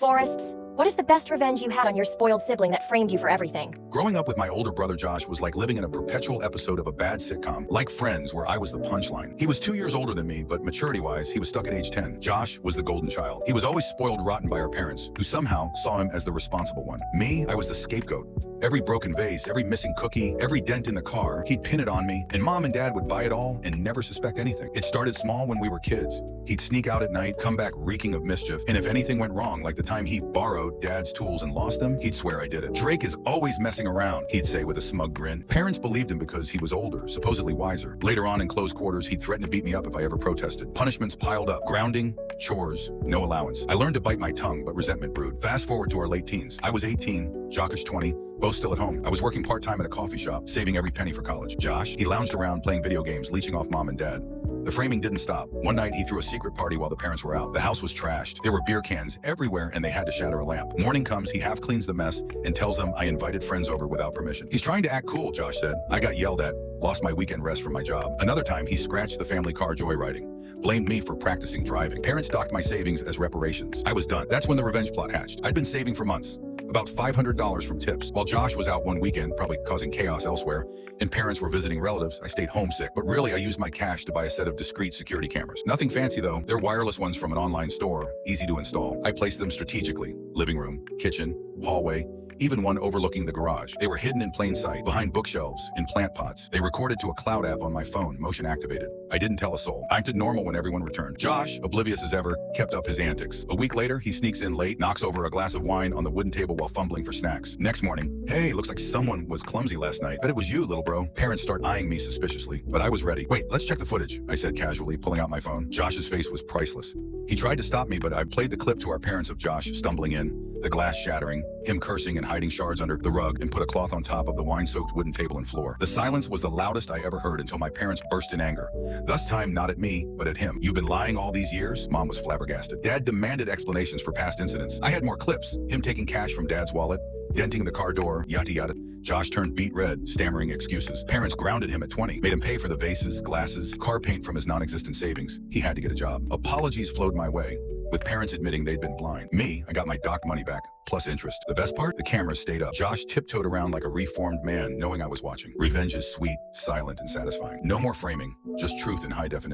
Forests, what is the best revenge you had on your spoiled sibling that framed you for everything? Growing up with my older brother Josh was like living in a perpetual episode of a bad sitcom, like Friends, where I was the punchline. He was 2 years older than me, but maturity-wise, he was stuck at age 10. Josh was the golden child. He was always spoiled rotten by our parents, who somehow saw him as the responsible one. Me, I was the scapegoat. Every broken vase, every missing cookie, every dent in the car, he'd pin it on me, and mom and dad would buy it all and never suspect anything. It started small when we were kids. He'd sneak out at night, come back reeking of mischief, and if anything went wrong, like the time he borrowed dad's tools and lost them, he'd swear I did it. Drake is always messing around, he'd say with a smug grin. Parents believed him because he was older, supposedly wiser. Later on in close quarters, he'd threaten to beat me up if I ever protested. Punishments piled up. Grounding, chores, no allowance. I learned to bite my tongue, but resentment brewed. Fast forward to our late teens. I was 18, Jokish 20, both still at home. I was working part-time at a coffee shop, saving every penny for college. Josh, he lounged around playing video games, leeching off mom and dad. The framing didn't stop. One night, he threw a secret party while the parents were out. The house was trashed. There were beer cans everywhere, and they had to shatter a lamp. Morning comes, he half cleans the mess and tells them I invited friends over without permission. He's trying to act cool, Josh said. I got yelled at, lost my weekend rest from my job. Another time, he scratched the family car joyriding, blamed me for practicing driving. Parents docked my savings as reparations. I was done. That's when the revenge plot hatched. I'd been saving for months. About $500 from tips. While Josh was out one weekend, probably causing chaos elsewhere, and parents were visiting relatives, I stayed homesick. But really, I used my cash to buy a set of discreet security cameras. Nothing fancy though. They're wireless ones from an online store, easy to install. I placed them strategically. Living room, kitchen, hallway, even one overlooking the garage. They were hidden in plain sight, behind bookshelves, in plant pots. They recorded to a cloud app on my phone, motion activated. I didn't tell a soul. I acted normal when everyone returned. Josh, oblivious as ever, kept up his antics. A week later, he sneaks in late, knocks over a glass of wine on the wooden table while fumbling for snacks. Next morning, hey, looks like someone was clumsy last night. Bet it was you, little bro. Parents start eyeing me suspiciously, but I was ready. Wait, let's check the footage, I said casually, pulling out my phone. Josh's face was priceless. He tried to stop me, but I played the clip to our parents of Josh stumbling in, the glass shattering, him cursing and hiding shards under the rug, and put a cloth on top of the wine-soaked wooden table and floor. The silence was the loudest I ever heard until my parents burst in anger. Thus time not at me, but at him. You've been lying all these years? Mom was flabbergasted. Dad demanded explanations for past incidents. I had more clips. Him taking cash from dad's wallet, denting the car door, yada yada. Josh turned beet red, stammering excuses. Parents grounded him at 20, made him pay for the vases, glasses, car paint from his non-existent savings. He had to get a job. Apologies flowed my way, with parents admitting they'd been blind. Me, I got my docked money back, plus interest. The best part? The cameras stayed up. Josh tiptoed around like a reformed man, knowing I was watching. Revenge is sweet, silent, and satisfying. No more framing, just truth in high definition.